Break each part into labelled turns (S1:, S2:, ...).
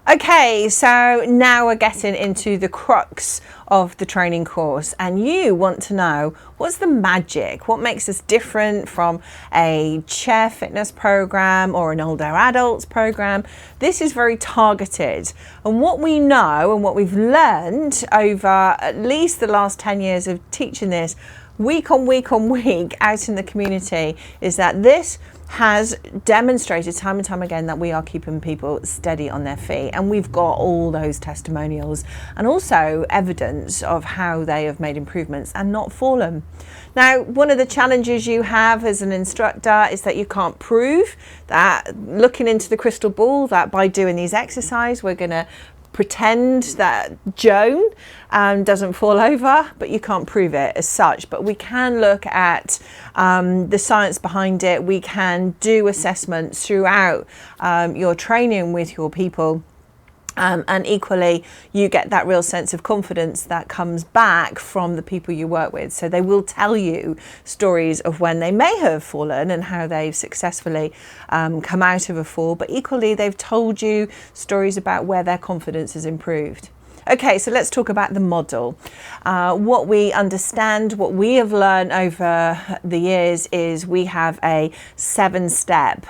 S1: Okay, so now we're getting into the crux of the training course, and you want to know what's the magic, what makes us different from a chair fitness program or an older adults program. This is very targeted, and what we know and what we've learned over at least the last 10 years of teaching this week on week on week out in the community is that this has demonstrated time and time again that we are keeping people steady on their feet, and we've got all those testimonials and also evidence of how they have made improvements and not fallen. Now, one of the challenges you have as an instructor is that you can't prove that, looking into the crystal ball, that by doing these exercises we're going to pretend that Joan doesn't fall over, but you can't prove it as such. But we can look at the science behind it. We can do assessments throughout your training with your people. And equally, you get that real sense of confidence that comes back from the people you work with. So they will tell you stories of when they may have fallen and how they've successfully come out of a fall, but equally they've told you stories about where their confidence has improved. Okay, so let's talk about the model. What we understand, what we have learned over the years is we have a 7-step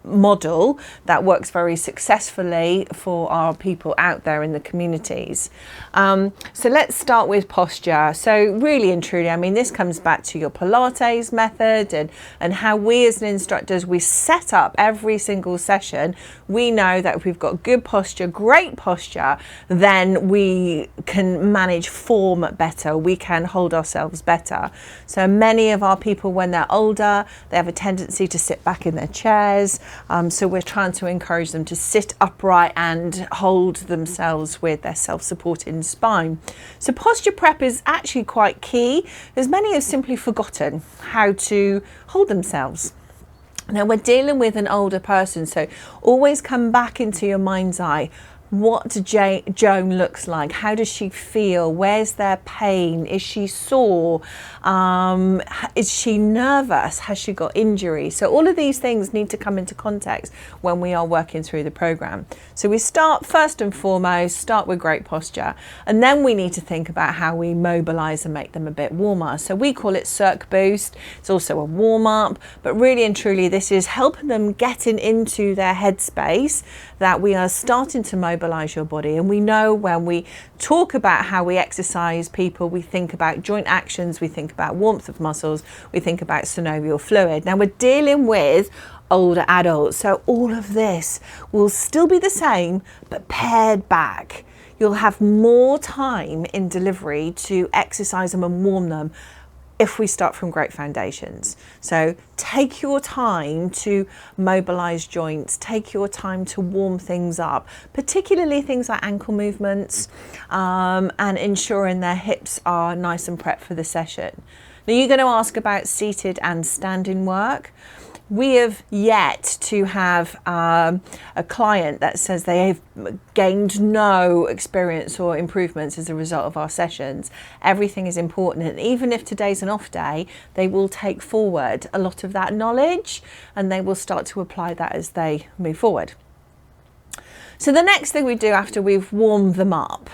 S1: model that works very successfully for our people out there in the communities. So let's start with posture. So really and truly, I mean, this comes back to your Pilates method and how we as instructors, we set up every single session. We know that if we've got good posture, great posture, then we can manage form better. We can hold ourselves better. So many of our people, when they're older, they have a tendency to sit back in their chairs. So we're trying to encourage them to sit upright and hold themselves with their self-supporting spine. So posture prep is actually quite key, as many have simply forgotten how to hold themselves. Now we're dealing with an older person, so always come back into your mind's eye. What Joan looks like, how does she feel, where's their pain, is she sore, is she nervous, has she got injury? So all of these things need to come into context when we are working through the program. So we start first and foremost, start with great posture, and then we need to think about how we mobilize and make them a bit warmer. So we call it Circ Boost. It's also a warm-up, but really and truly this is helping them getting into their headspace that we are starting to mobilize your body. And we know when we talk about how we exercise people, we think about joint actions, we think about warmth of muscles, we think about synovial fluid. Now we're dealing with older adults, so all of this will still be the same but pared back. You'll have more time in delivery to exercise them and warm them if we start from great foundations. So take your time to mobilize joints, take your time to warm things up, particularly things like ankle movements, and ensuring their hips are nice and prepped for the session. Now you're going to ask about seated and standing work. We have yet to have a client that says they have gained no experience or improvements as a result of our sessions. Everything is important, and even if today's an off day, they will take forward a lot of that knowledge and they will start to apply that as they move forward. So the next thing we do after we've warmed them up,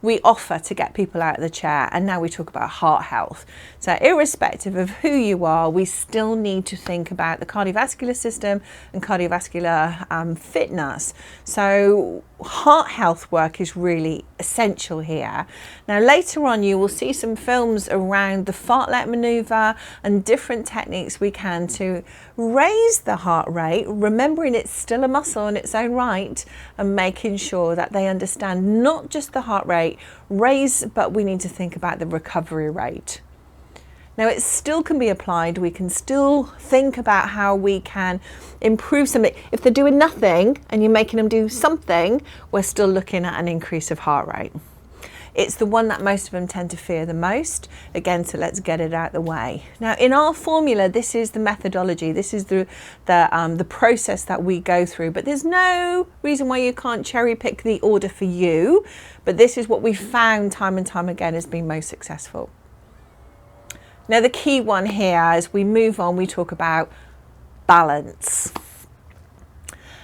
S1: we offer to get people out of the chair, and now we talk about heart health. So irrespective of who you are, we still need to think about the cardiovascular system and cardiovascular fitness. So heart health work is really essential here. Now later on you will see some films around the fartlek maneuver and different techniques we can to raise the heart rate, remembering it's still a muscle in its own right, and making sure that they understand not just the heart rate raise, but we need to think about the recovery rate. Now it still can be applied. We can still think about how we can improve something. If they're doing nothing and you're making them do something, we're still looking at an increase of heart rate. It's the one that most of them tend to fear the most. Again, so let's get it out the way. Now in our formula, this is the methodology. This is the process that we go through, but there's no reason why you can't cherry pick the order for you. But this is what we found time and time again has been most successful. Now the key one here, as we move on, we talk about balance.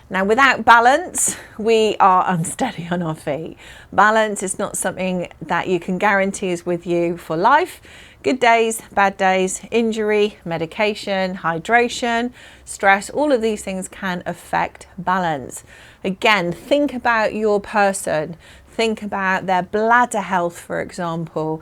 S1: Now, without balance, we are unsteady on our feet. Balance is not something that you can guarantee is with you for life. Good days, bad days, injury, medication, hydration, stress, all of these things can affect balance. Again, think about your person. Think about their bladder health, for example.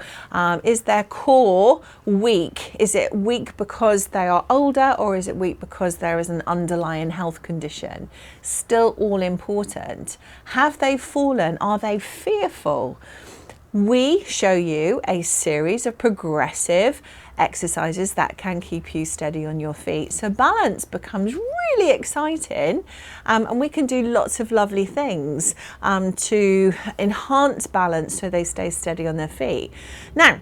S1: Is their core weak? Is it weak because they are older, or is it weak because there is an underlying health condition? Still all important. Have they fallen? Are they fearful? We show you a series of progressive exercises that can keep you steady on your feet. So balance becomes really exciting, and we can do lots of lovely things to enhance balance so they stay steady on their feet. Now,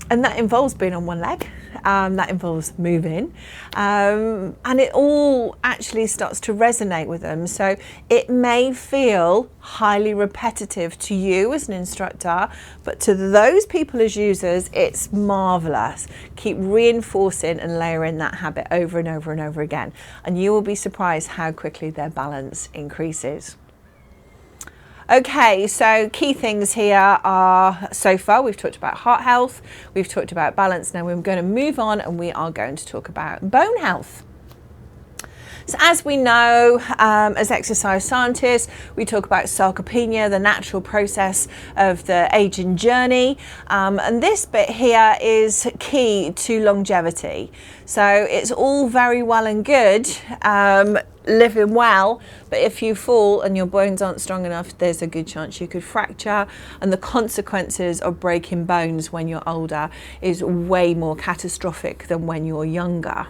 S1: and that involves being on one leg, that involves moving, and it all actually starts to resonate with them. So it may feel highly repetitive to you as an instructor, but to those people as users, it's marvelous. Keep reinforcing and layering that habit over and over and over again, and you will be surprised how quickly their balance increases. Okay, so key things here are, so far we've talked about heart health, we've talked about balance. Now we're going to move on and we are going to talk about bone health. So as we know, as exercise scientists, we talk about sarcopenia, the natural process of the aging journey. And this bit here is key to longevity. So it's all very well and good living well, but if you fall and your bones aren't strong enough, there's a good chance you could fracture, and the consequences of breaking bones when you're older is way more catastrophic than when you're younger.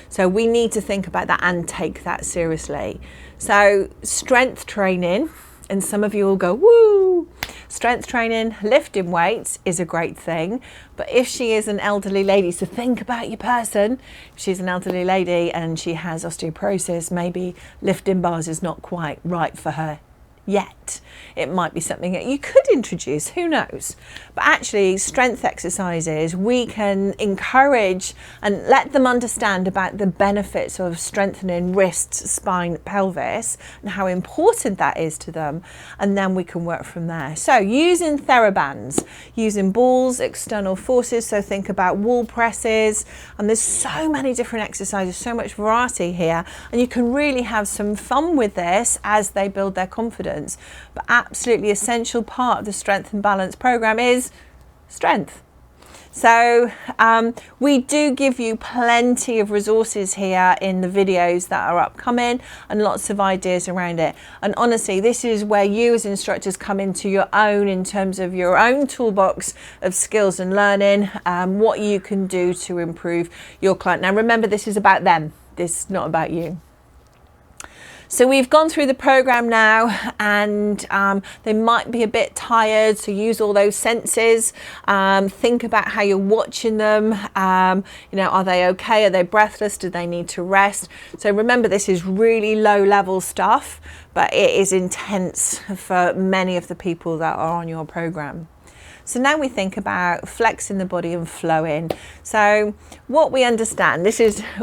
S1: So we need to think about that and take that seriously. So strength training, and some of you will go, woo! Strength training, lifting weights is a great thing, but if she is an elderly lady, so think about your person. If she's an elderly lady and she has osteoporosis, maybe lifting bars is not quite right for her yet. It might be something that you could introduce, who knows? But actually, strength exercises, we can encourage and let them understand about the benefits of strengthening wrists, spine, pelvis, and how important that is to them, and then we can work from there. So using TheraBands, using balls, external forces, so think about wall presses, and there's so many different exercises, so much variety here, and you can really have some fun with this as they build their confidence. But absolutely essential part of the strength and balance program is strength. So we do give you plenty of resources here in the videos that are upcoming, and lots of ideas around it. And honestly, this is where you as instructors come into your own in terms of your own toolbox of skills and learning, what you can do to improve your client. Now remember, this is about them. This is not about you. So we've gone through the program now, and they might be a bit tired, so use all those senses. Think about how you're watching them. You know, are they okay? Are they breathless? Do they need to rest? So remember, this is really low level stuff, but it is intense for many of the people that are on your program. So now we think about flexing the body and flowing. So what we understand,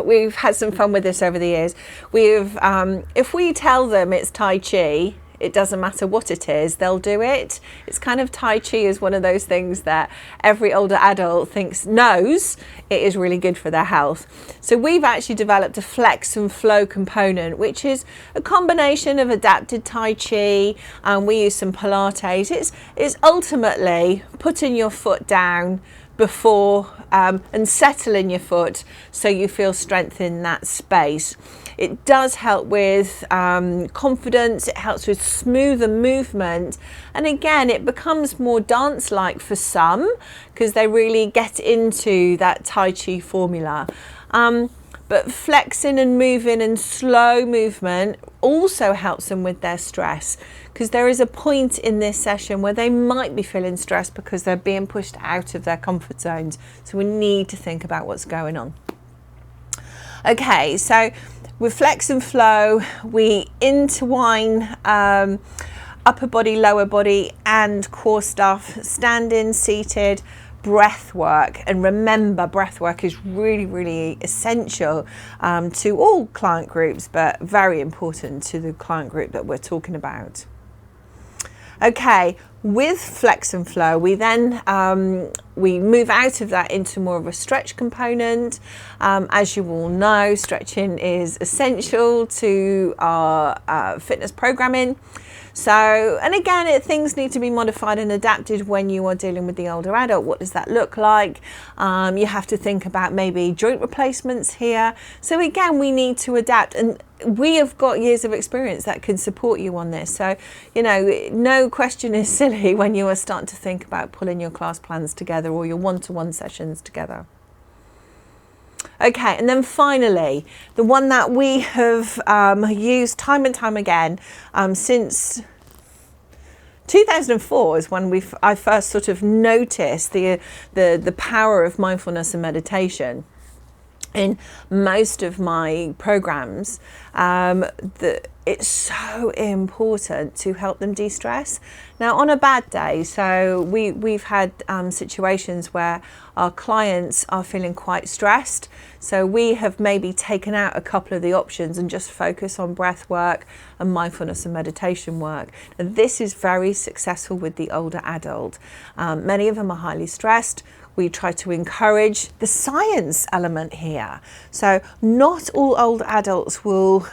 S1: we've had some fun with this over the years. If we tell them it's Tai Chi, it doesn't matter what it is, they'll do it. It's kind of Tai Chi is one of those things that every older adult knows it is really good for their health. So we've actually developed a flex and flow component, which is a combination of adapted Tai Chi, and we use some Pilates. It's ultimately putting your foot down before and settling your foot so you feel strength in that space. It does help with confidence, it helps with smoother movement, and again it becomes more dance-like for some because they really get into that Tai Chi formula. But flexing and moving and slow movement also helps them with their stress, because there is a point in this session where they might be feeling stressed because they're being pushed out of their comfort zones. So we need to think about what's going on. Okay, so with flex and flow, we intertwine upper body, lower body and core stuff, standing, seated, breath work. And remember, breath work is really, really essential to all client groups, but very important to the client group that we're talking about. Okay, with Flex and Flow, we then we move out of that into more of a stretch component. As you all know, stretching is essential to our fitness programming. So, and again, things need to be modified and adapted when you are dealing with the older adult. What does that look like? You have to think about maybe joint replacements here. So again, we need to adapt, and we have got years of experience that can support you on this. So, you know, no question is silly when you are starting to think about pulling your class plans together or your one-to-one sessions together. Okay, and then finally, the one that we have used time and time again since 2004 is when I first sort of noticed the power of mindfulness and meditation in most of my programs. It's so important to help them de-stress. Now, on a bad day, so we've had situations where our clients are feeling quite stressed. So we have maybe taken out a couple of the options and just focus on breath work and mindfulness and meditation work. And this is very successful with the older adult. Many of them are highly stressed. We try to encourage the science element here. So not all older adults will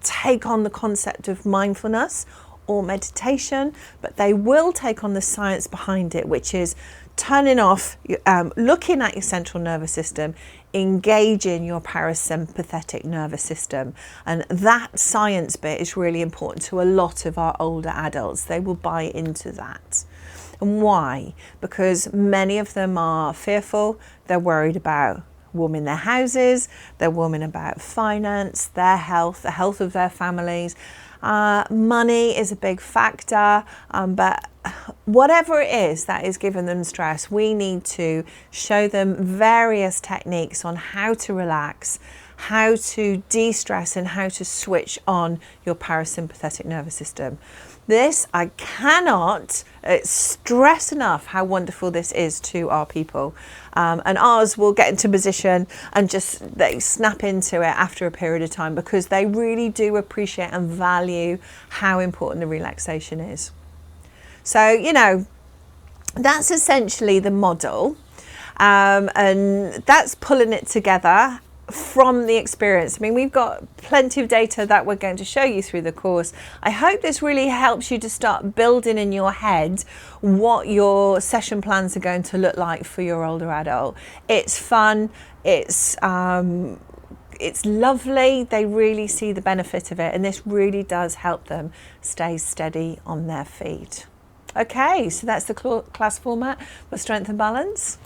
S1: take on the concept of mindfulness or meditation, but they will take on the science behind it, which is turning off, looking at your central nervous system, engaging your parasympathetic nervous system. And that science bit is really important to a lot of our older adults. They will buy into that. And why? Because many of them are fearful, they're worried about warming their houses, they're worried about finance, their health, the health of their families. Money is a big factor, but whatever it is that is giving them stress, we need to show them various techniques on how to relax, how to de-stress, and how to switch on your parasympathetic nervous system. This, I cannot stress enough how wonderful this is to our people. And ours will get into position and they snap into it after a period of time, because they really do appreciate and value how important the relaxation is. So, you know, that's essentially the model. And that's pulling it together from the experience. I mean, we've got plenty of data that we're going to show you through the course. I hope this really helps you to start building in your head what your session plans are going to look like for your older adult. It's fun, it's lovely, they really see the benefit of it, and this really does help them stay steady on their feet. Okay, so that's the class format for Strength and Balance.